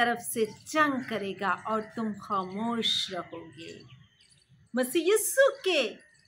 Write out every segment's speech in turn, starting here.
तरफ से जंग करेगा और तुम खामोश रहोगे। मसीह यीशु के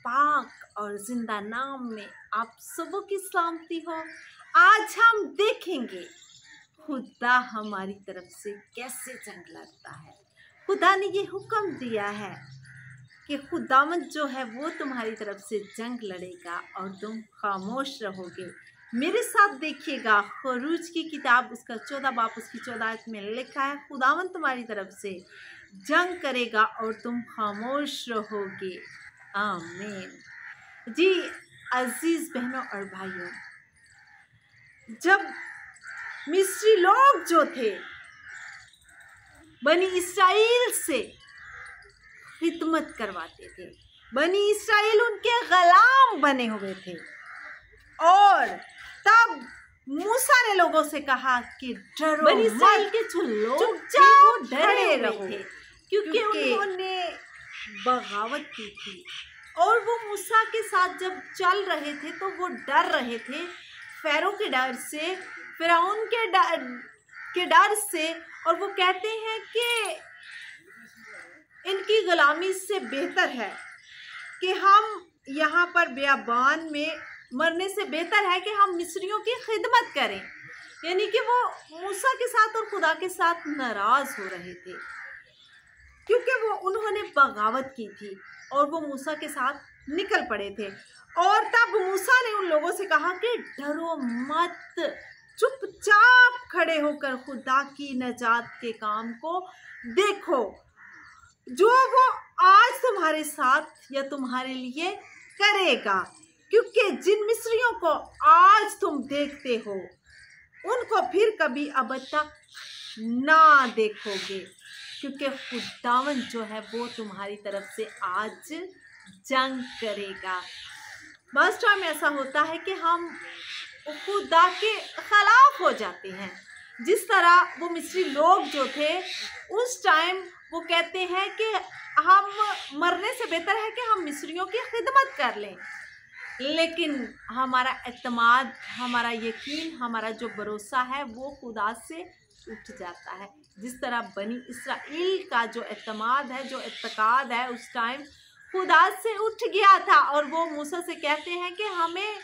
पाक और जिंदा नाम में आप सबों की सलामती हो। आज हम देखेंगे खुदा हमारी तरफ से कैसे जंग लड़ता है। खुदा ने ये हुक्म दिया है कि खुदावंद जो है वो तुम्हारी तरफ से जंग लड़ेगा और तुम खामोश रहोगे। मेरे साथ देखिएगा, खरूज की किताब उसका 14 बाब उसकी 14 आयत में लिखा है, खुदावंद तुम्हारी तरफ से जंग करेगा और तुम खामोश रहोगे। आमीन। जी अजीज बहनों और भाइयों, जब मिस्री लोग जो थे बनी इसराइल से खिदमत करवाते थे, बनी इसराइल उनके गुलाम बने हुए थे, और तब मूसा ने लोगों से कहा कि डरो बनी इसराइल के जो लोग चुपचाप डरे रहो, थे क्योंकि उन्होंने बगावत की थी। और वो मूसा के साथ जब चल रहे थे तो वो डर रहे थे फ़ैरो के डर से, फिरौन के डर से, और वो कहते हैं कि इनकी गुलामी से बेहतर है कि हम यहाँ पर बियाबान में मरने से बेहतर है कि हम मिस्रियों की खिदमत करें। यानी कि वो मूसा के साथ और खुदा के साथ नाराज़ हो रहे थे क्योंकि वो उन्होंने बगावत की थी और वो मूसा के साथ निकल पड़े थे। और तब मूसा ने उन लोगों से कहा कि डरो मत, चुपचाप खड़े होकर खुदा की नजात के काम को देखो जो वो आज तुम्हारे साथ या तुम्हारे लिए करेगा। क्योंकि जिन मिस्रियों को आज तुम देखते हो उनको फिर कभी अब तक ना देखोगे, क्योंकि खुदावंद जो है वो तुम्हारी तरफ से आज जंग करेगा। बस टाइम ऐसा होता है कि हम खुदा के खिलाफ हो जाते हैं। जिस तरह वो मिस्री लोग जो थे उस टाइम वो कहते हैं कि हम मरने से बेहतर है कि हम मिस्रियों की खिदमत कर लें, लेकिन हमारा एतमाद, हमारा यकीन, हमारा जो भरोसा है वो खुदा से उठ जाता है। जिस तरह बनी इसराइल का जो एतमाद है, जो एतकाद है, उस टाइम खुदा से उठ गया था और वो मूसा से कहते हैं कि हमें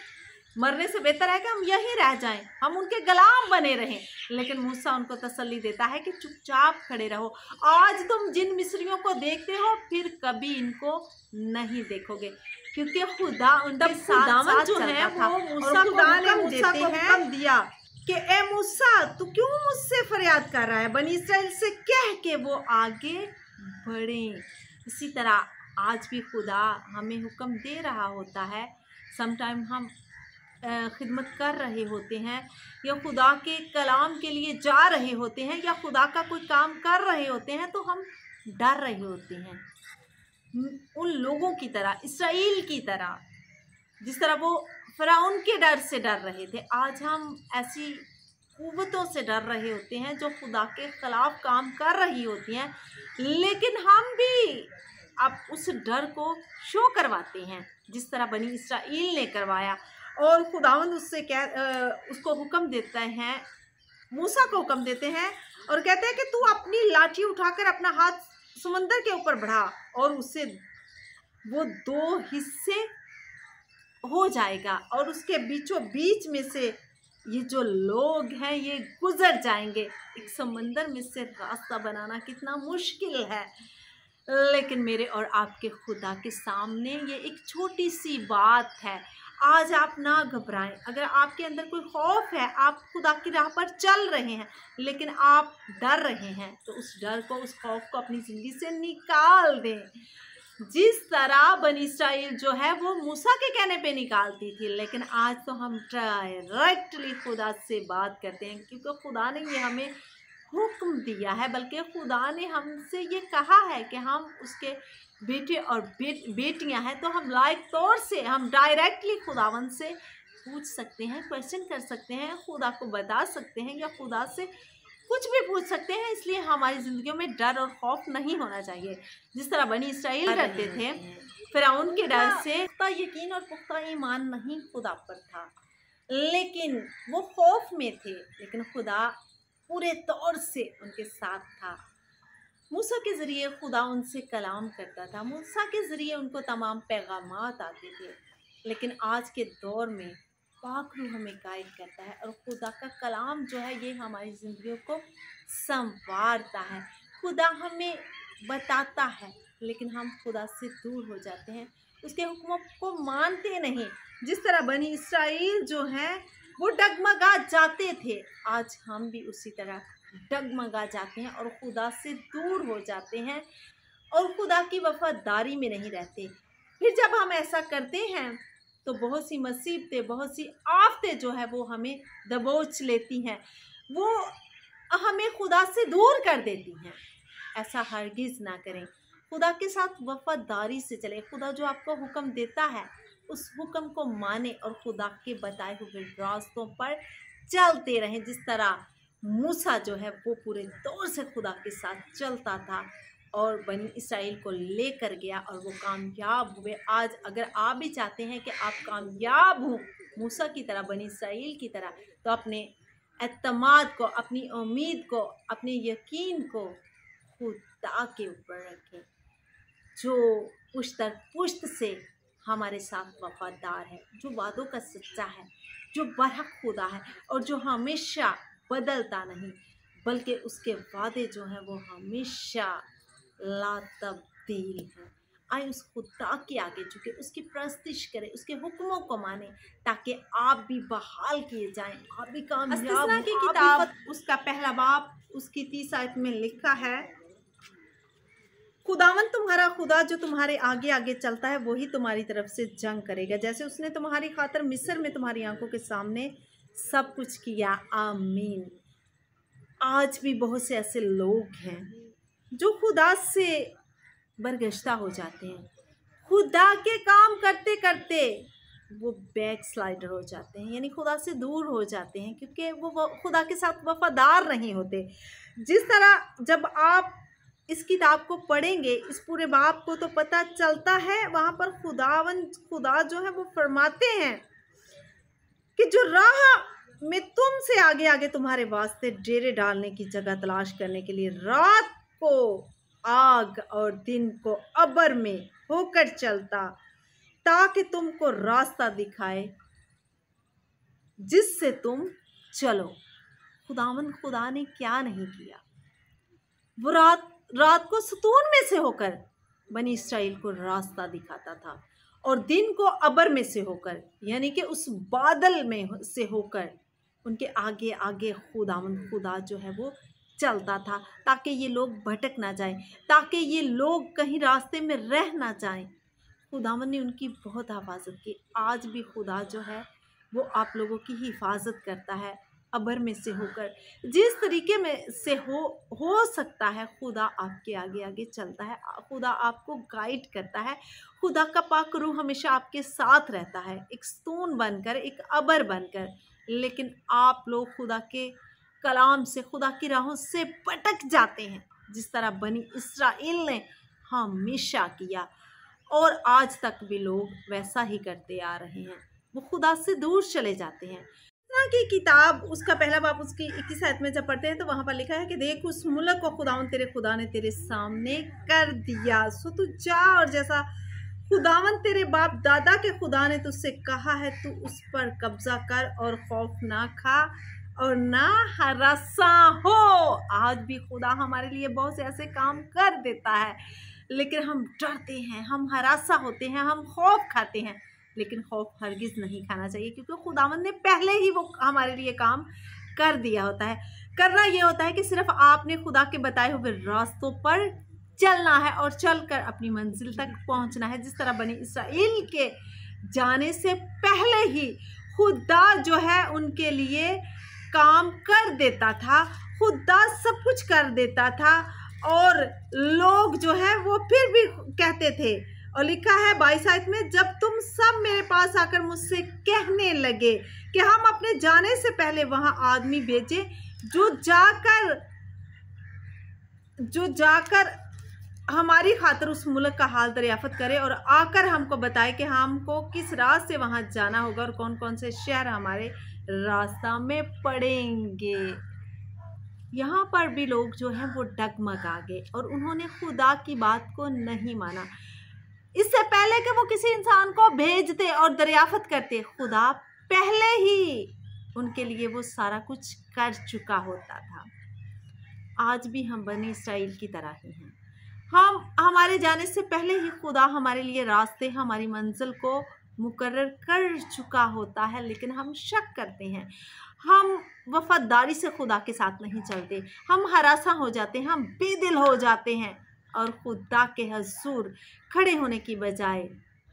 मरने से बेहतर है कि हम यहीं रह जाएं, हम उनके गुलाम बने रहें। लेकिन मूसा उनको तसल्ली देता है कि चुपचाप खड़े रहो, आज तुम जिन मिस्रियों को देखते हो फिर कभी इनको नहीं देखोगे, क्योंकि खुदा उनके साथ जो है वो मूसा को हुक्म दिया कि ए मूसा तू क्यों मुझसे फरियाद कर रहा है, बनी इसराइल से कह के वो आगे बढ़े। इसी तरह आज भी खुदा हमें हुक्म दे रहा होता है। समटाइम हम खिदमत कर रहे होते हैं या खुदा के कलाम के लिए जा रहे होते हैं या खुदा का कोई काम कर रहे होते हैं तो हम डर रहे होते हैं, उन लोगों की तरह, इसराइल की तरह, जिस तरह वो फिरौन के डर से डर रहे थे। आज हम ऐसी कुव्वतों से डर रहे होते हैं जो खुदा के खिलाफ काम कर रही होती हैं, लेकिन हम भी अब उस डर को शो करवाते हैं जिस तरह बनी इसराइल ने करवाया। और खुदावंद उसको हुक्म देते हैं, मूसा को हुक्म देते हैं और कहते हैं कि तू अपनी लाठी उठाकर अपना हाथ समंदर के ऊपर बढ़ा और उससे वो 2 हिस्से हो जाएगा और उसके बीचों बीच में से ये जो लोग हैं ये गुजर जाएंगे। एक समंदर में से रास्ता बनाना कितना मुश्किल है, लेकिन मेरे और आपके खुदा के सामने ये एक छोटी सी बात है। आज आप ना घबराएं। अगर आपके अंदर कोई खौफ है, आप खुदा की राह पर चल रहे हैं लेकिन आप डर रहे हैं, तो उस डर को, उस खौफ को अपनी ज़िंदगी से निकाल दें। जिस तरह बनी इसराइल जो है वो मूसा के कहने पे निकालती थी, लेकिन आज तो हम डायरेक्टली खुदा से बात करते हैं, क्योंकि खुदा ने ये हमें हुक्म दिया है, बल्कि खुदा ने हमसे ये कहा है कि हम उसके बेटे और बेटियां हैं। तो हम लायक तौर से हम डायरेक्टली खुदावंद से पूछ सकते हैं, क्वेश्चन कर सकते हैं, खुदा को बता सकते हैं या खुदा से कुछ भी पूछ सकते हैं। इसलिए हमारी ज़िंदगियों में डर और खौफ नहीं होना चाहिए जिस तरह बनी इसराइल करते थे। फिरौन के डर से पुख्ता यकीन और पुख्ता ईमान नहीं खुदा पर था, लेकिन वो खौफ में थे, लेकिन खुदा पूरे तौर से उनके साथ था। मूसा के ज़रिए खुदा उनसे कलाम करता था, मूसा के ज़रिए उनको तमाम पैगामात आते थे। लेकिन आज के दौर में पाक रूह हमें गाइड करता है और खुदा का कलाम जो है ये हमारी ज़िंदगियों को संवारता है। खुदा हमें बताता है लेकिन हम खुदा से दूर हो जाते हैं, उसके हुक्मों को मानते नहीं। जिस तरह बनी इसराइल जो है वो डगमगा जाते थे, आज हम भी उसी तरह डगमगा जाते हैं और खुदा से दूर हो जाते हैं और खुदा की वफादारी में नहीं रहते। फिर जब हम ऐसा करते हैं तो बहुत सी मुसीबतें, बहुत सी आफतें जो है वो हमें दबोच लेती हैं, वो हमें खुदा से दूर कर देती हैं। ऐसा हरगिज़ ना करें, खुदा के साथ वफादारी से चलें। खुदा जो आपको हुक्म देता है उस हुक्म को माने और खुदा के बताए हुए रास्तों पर चलते रहें। जिस तरह मूसा जो है वो पूरे तौर से खुदा के साथ चलता था और बनी इसराइल को लेकर गया और वो कामयाब हुए। आज अगर आप भी चाहते हैं कि आप कामयाब हों मूसा की तरह, बनी इसराइल की तरह, तो अपने एतमाद को, अपनी उम्मीद को, अपने यकीन को खुदा के ऊपर रखें, जो पुश्त दर पुश्त से हमारे साथ वफादार है, जो वादों का सच्चा है, जो बरहक खुदा है और जो हमेशा बदलता नहीं, बल्कि उसके वादे जो हैं वो हमेशा ला तब्दील हैं। आए उस खुदा के आगे झुके, उसकी प्रस्तिश करें, उसके हुक्मों को माने, ताकि आप भी बहाल किए जाएं, आप भी कामयाब हो। की किताब उसका पहला बाब उसकी 30 आयत में लिखा है, खुदावन तुम्हारा खुदा जो तुम्हारे आगे आगे चलता है वही तुम्हारी तरफ से जंग करेगा, जैसे उसने तुम्हारी खातिर मिस्र में तुम्हारी आंखों के सामने सब कुछ किया। आमीन। आज भी बहुत से ऐसे लोग हैं जो खुदा से बरगश्ता हो जाते हैं, खुदा के काम करते करते वो बैक स्लाइडर हो जाते हैं, यानी खुदा से दूर हो जाते हैं, क्योंकि वो खुदा के साथ वफादार नहीं होते। जिस तरह जब आप इस किताब को पढ़ेंगे, इस पूरे बाब को, तो पता चलता है वहाँ पर खुदा जो है वो फरमाते हैं कि जो राह में तुमसे आगे आगे तुम्हारे वास्ते डेरे डालने की जगह तलाश करने के लिए रात को आग और दिन को अबर में होकर चलता, ताकि तुमको रास्ता दिखाए जिससे तुम चलो। खुदा ने क्या नहीं किया, वो रात को सुतून में से होकर बनी इसराइल को रास्ता दिखाता था और दिन को अबर में से होकर, यानी कि उस बादल में से होकर उनके आगे आगे खुदा जो है वो चलता था, ताकि ये लोग भटक ना जाएं, ताकि ये लोग कहीं रास्ते में रह ना जाएं। खुदावन ने उनकी बहुत हिफाजत की। आज भी खुदा जो है वो आप लोगों की हिफाजत करता है अबर में से होकर। जिस तरीके में से हो सकता है खुदा आपके आगे आगे चलता है, खुदा आपको गाइड करता है, खुदा का पाक रूह हमेशा आपके साथ रहता है, एक स्तून बनकर, एक अबर बनकर। लेकिन आप लोग खुदा के कलाम से, खुदा की राहों से भटक जाते हैं, जिस तरह बनी इसराइल ने हमेशा किया और आज तक भी लोग वैसा ही करते आ रहे हैं, वो खुदा से दूर चले जाते हैं। की किताब उसका पहला बाब उसकी 21 आयत में जब पढ़ते हैं तो वहाँ पर लिखा है कि देख उस मुल्क को तेरे खुदा ने तेरे सामने कर दिया, सो तू जा और जैसा खुदावन तेरे बाप दादा के खुदा ने तुझसे कहा है तू उस पर कब्जा कर और खौफ ना खा और ना हरासा हो। आज भी खुदा हमारे लिए बहुत से ऐसे काम कर देता है, लेकिन हम डरते हैं, हम हरासा होते हैं, हम खौफ खाते हैं। लेकिन खौफ हरगिज़ नहीं खाना चाहिए, क्योंकि खुदावंद ने पहले ही वो हमारे लिए काम कर दिया होता है। करना ये होता है कि सिर्फ आपने खुदा के बताए हुए रास्तों पर चलना है और चलकर अपनी मंजिल तक पहुंचना है। जिस तरह बनी इसराइल के जाने से पहले ही खुदा जो है उनके लिए काम कर देता था, खुदा सब कुछ कर देता था और लोग जो है वो फिर भी कहते थे, और लिखा है 22 आयत में, जब तुम सब मेरे पास आकर मुझसे कहने लगे कि हम अपने जाने से पहले वहां आदमी भेजे जो जाकर हमारी खातिर उस मुल्क का हाल दरियाफत करे और आकर हमको बताए कि हमको किस राह से वहां जाना होगा और कौन कौन से शहर हमारे रास्ता में पड़ेंगे। यहाँ पर भी लोग जो हैं वो डगमगा गए और उन्होंने खुदा की बात को नहीं माना। इससे पहले कि वो किसी इंसान को भेजते और दरियाफत करते, खुदा पहले ही उनके लिए वो सारा कुछ कर चुका होता था। आज भी हम बनी इसराइल की तरह ही हैं। हम हमारे जाने से पहले ही खुदा हमारे लिए रास्ते, हमारी मंजिल को मुकर्रर कर चुका होता है, लेकिन हम शक करते हैं। हम वफादारी से खुदा के साथ नहीं चलते, हम हरासा हो जाते हैं, हम बेदिल हो जाते हैं और खुदा के हजूर खड़े होने की बजाय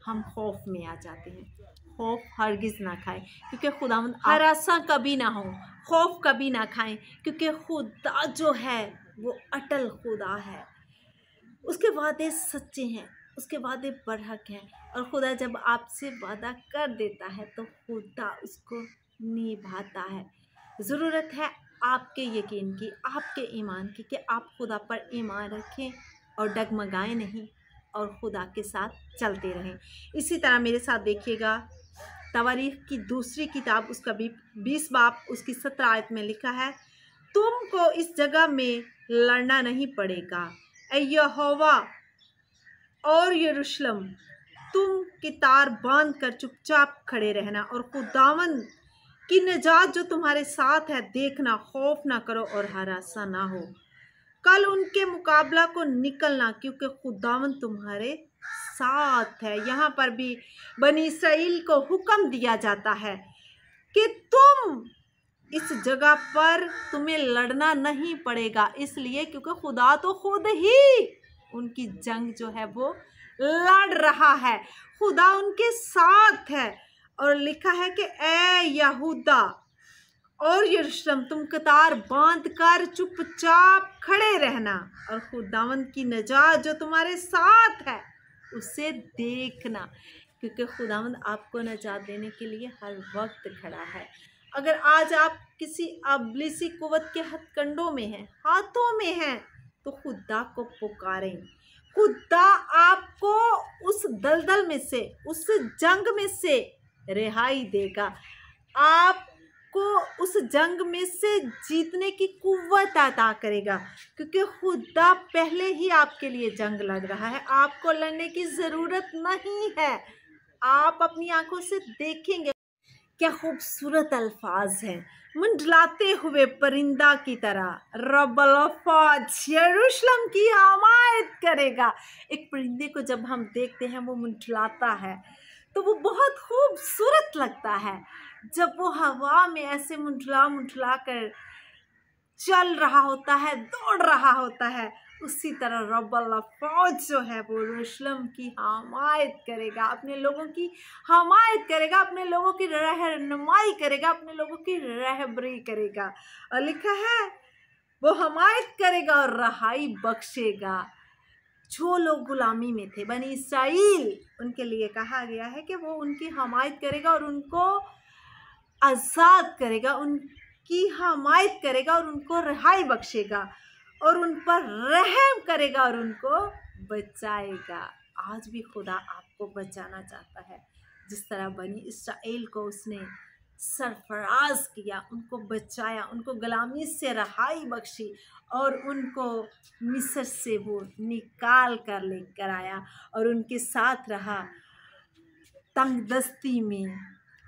हम खौफ में आ जाते हैं। खौफ हरगिज़ ना खाएं, क्योंकि खुदावंद हरासा कभी ना हो, खौफ कभी ना खाएं, क्योंकि खुदा जो है वो अटल खुदा है। उसके वादे सच्चे हैं, उसके वादे बरहक हैं, और खुदा जब आपसे वादा कर देता है तो खुदा उसको निभाता है। ज़रूरत है आपके यकीन की, आपके ईमान की, कि आप खुदा पर ईमान रखें और डगमगाएं नहीं और खुदा के साथ चलते रहें। इसी तरह मेरे साथ देखिएगा, तवारीख की दूसरी किताब उसका 20 बाब उसकी 17 आयत में लिखा है, तुमको इस जगह में लड़ना नहीं पड़ेगा, ऐ यहोवा और यरूशलेम, तुम कितार बांध कर चुपचाप खड़े रहना और खुदावन की निजात जो तुम्हारे साथ है देखना, खौफ ना करो और हरासा ना हो। कल उनके मुकाबला को निकलना, क्योंकि खुदावन तुम्हारे साथ है। यहाँ पर भी बनी इसराइल को हुक्म दिया जाता है कि तुम इस जगह पर तुम्हें लड़ना नहीं पड़ेगा, इसलिए क्योंकि खुदा तो खुद ही उनकी जंग जो है वो लड़ रहा है। खुदा उनके साथ है और लिखा है कि ऐ यहूदा और यरूशलेम, तुम कतार बांध कर चुपचाप खड़े रहना और खुदावंद की नजात जो तुम्हारे साथ है उसे देखना, क्योंकि खुदावंद आपको नजात देने के लिए हर वक्त खड़ा है। अगर आज आप किसी अबलीसी कुव्वत के हथकंडों में हैं, हाथों में हैं, तो खुदा को पुकारें। खुदा आपको उस दलदल में से, उस जंग में से रिहाई देगा, आपको उस जंग में से जीतने की कुव्वत अता करेगा, क्योंकि खुदा पहले ही आपके लिए जंग लड़ रहा है। आपको लड़ने की ज़रूरत नहीं है, आप अपनी आंखों से देखेंगे। क्या खूबसूरत अल्फाज हैं, मंडलाते हुए परिंदा की तरह रब्बुल अफ़वाज यरूशलेम की हमायत करेगा। एक परिंदे को जब हम देखते हैं वो मंडलाता है तो वो बहुत खूबसूरत लगता है। जब वो हवा में ऐसे मुंडला कर चल रहा होता है, दौड़ रहा होता है, उसी तरह रब्बुल अफ़वाज जो है वो यरूशलेम की हमायत करेगा, अपने लोगों की हमायत करेगा, अपने लोगों की रहनुमाई करेगा, अपने लोगों की रहबरी करेगा। और लिखा है वो हमायत करेगा और रहाई बख्शेगा। जो लोग गुलामी में थे, बनी इसराइल, उनके लिए कहा गया है कि वो उनकी हमायत करेगा और उनको आज़ाद करेगा, उनकी हमायत करेगा और उनको रिहाई बख्शेगा और उन पर रहम करेगा और उनको बचाएगा। आज भी खुदा आपको बचाना चाहता है, जिस तरह बनी इसराइल को उसने सरफराज किया, उनको बचाया, उनको गुलामी से रहाई बख्शी और उनको मिस्र से वो निकाल कर लेकर आया और उनके साथ रहा। तंगदस्ती में,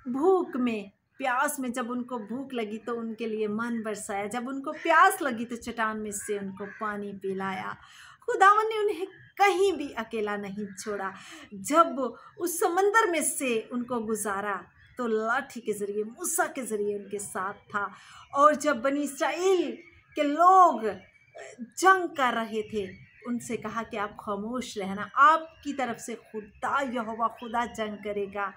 भूख में, प्यास में, जब उनको भूख लगी तो उनके लिए मन बरसाया, जब उनको प्यास लगी तो चट्टान में से उनको पानी पिलाया। खुदावन ने उन्हें कहीं भी अकेला नहीं छोड़ा। जब उस समंदर में से उनको गुजारा तो लाठी के ज़रिए, मूसा के ज़रिए उनके साथ था। और जब बनी इसराइल के लोग जंग कर रहे थे, उनसे कहा कि आप खामोश रहना, आपकी तरफ से खुदा यहोवा खुदा जंग करेगा।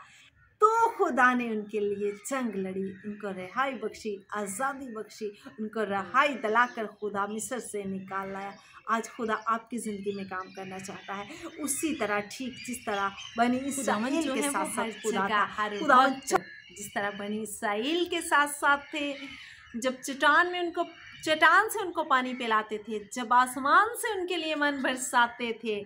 तो खुदा ने उनके लिए जंग लड़ी, उनको रिहाई बख्शी, आज़ादी बख्शी, उनको रिहाई दिलाकर खुदा मिस्र से निकाल लाया। आज खुदा आपकी ज़िंदगी में काम करना चाहता है, उसी तरह ठीक जिस तरह बनी इसराइल के साथ साथ खुदा था। खुदा जिस तरह बनी इसराइल के साथ साथ थे, जब चट्टान से उनको पानी पिलाते थे, जब आसमान से उनके लिए मन बरसाते थे,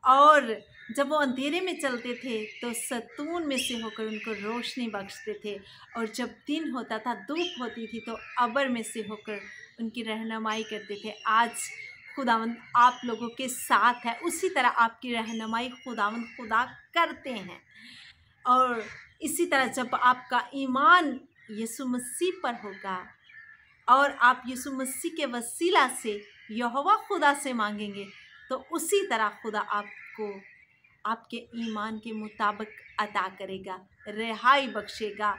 और जब वो अंधेरे में चलते थे तो सतून में से होकर उनको रोशनी बख्शते थे, और जब दिन होता था, धूप होती थी, तो अबर में से होकर उनकी रहनुमाई करते थे। आज खुदावंद आप लोगों के साथ है, उसी तरह आपकी रहनुमाई खुदावंद खुदा करते हैं। और इसी तरह जब आपका ईमान यीशु मसीह पर होगा और आप यीशु मसीह के वसीला से यहोवा खुदा से मांगेंगे, तो उसी तरह खुदा आपको आपके ईमान के मुताबिक अता करेगा, रिहाई बख्शेगा,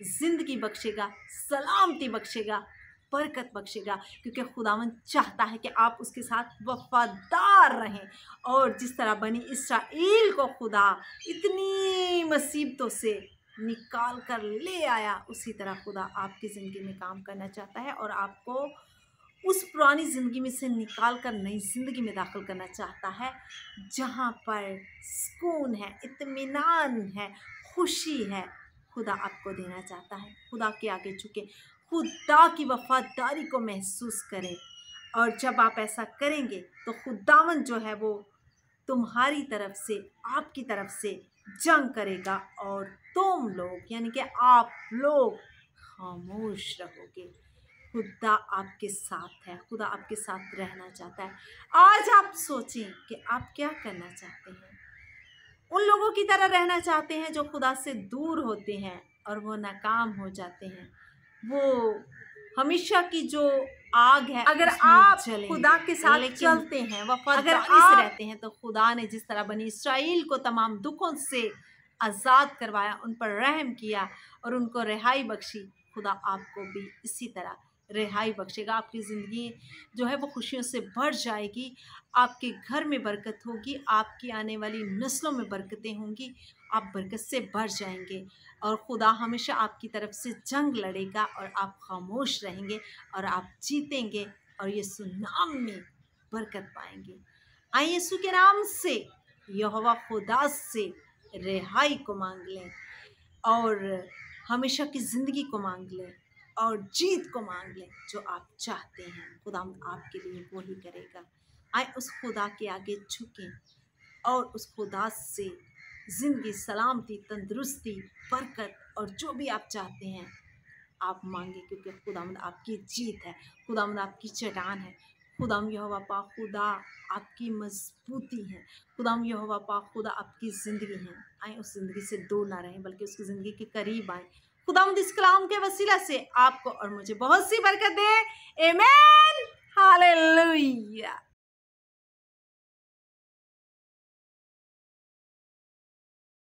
ज़िंदगी बख्शेगा, सलामती बख्शेगा, बरकत बख्शेगा, क्योंकि खुदावंद चाहता है कि आप उसके साथ वफादार रहें। और जिस तरह बनी इसराइल को खुदा इतनी मुसीबतों से निकाल कर ले आया, उसी तरह खुदा आपकी ज़िंदगी में काम करना चाहता है और आपको उस पुरानी ज़िंदगी में से निकाल कर नई ज़िंदगी में दाखिल करना चाहता है, जहाँ पर सुकून है, इत्मीनान है, खुशी है, खुदा आपको देना चाहता है। खुदा के आगे झुके, खुदा की वफादारी को महसूस करें, और जब आप ऐसा करेंगे तो खुदावंद जो है वो तुम्हारी तरफ से, आपकी तरफ से जंग करेगा और तुम लोग यानी कि आप लोग खामोश रहोगे। खुदा आपके साथ है, खुदा आपके साथ रहना चाहता है। आज आप सोचें कि आप क्या करना चाहते हैं। उन लोगों की तरह रहना चाहते हैं जो खुदा से दूर होते हैं और वो नाकाम हो जाते हैं, वो हमेशा की जो आग है, अगर आप खुदा के साथ चलते हैं, वफादारी से रहते हैं, तो खुदा ने जिस तरह बनी इसराइल को तमाम दुखों से आज़ाद करवाया, उन पर रहम किया और उनको रिहाई बख्शी, खुदा आपको भी इसी तरह रिहाई बख्शेगा। आपकी ज़िंदगी जो है वो खुशियों से भर जाएगी, आपके घर में बरकत होगी, आपकी आने वाली नस्लों में बरकतें होंगी, आप बरकत से भर जाएंगे और खुदा हमेशा आपकी तरफ से जंग लड़ेगा और आप खामोश रहेंगे और आप जीतेंगे और यीशु नाम में बरकत पाएंगे। आइए यीशु के नाम से यहोवा खुदा से रिहाई को मांग लें और हमेशा की ज़िंदगी को मांग लें और जीत को मांग लें जो आप चाहते हैं। खुदा आपके लिए वो ही करेगा। आए उस खुदा के आगे झुकें और उस खुदा से ज़िंदगी, सलामती, तंदुरुस्ती, बरकत और जो भी आप चाहते हैं आप मांगे, क्योंकि खुदावंद आपकी जीत है, खुदावंद आपकी चट्टान है, खुदाम यहोवा पाक खुदा आपकी मजबूती है, खुदाम यहोवा पाक खुदा आपकी ज़िंदगी है। आए उस ज़िंदगी से दूर ना रहें बल्कि उसकी ज़िंदगी के करीब आएँ। खुदावंद इस कलाम के वसीला से आपको और मुझे बहुत सी बरकत दे। आमीन, हालेलुया।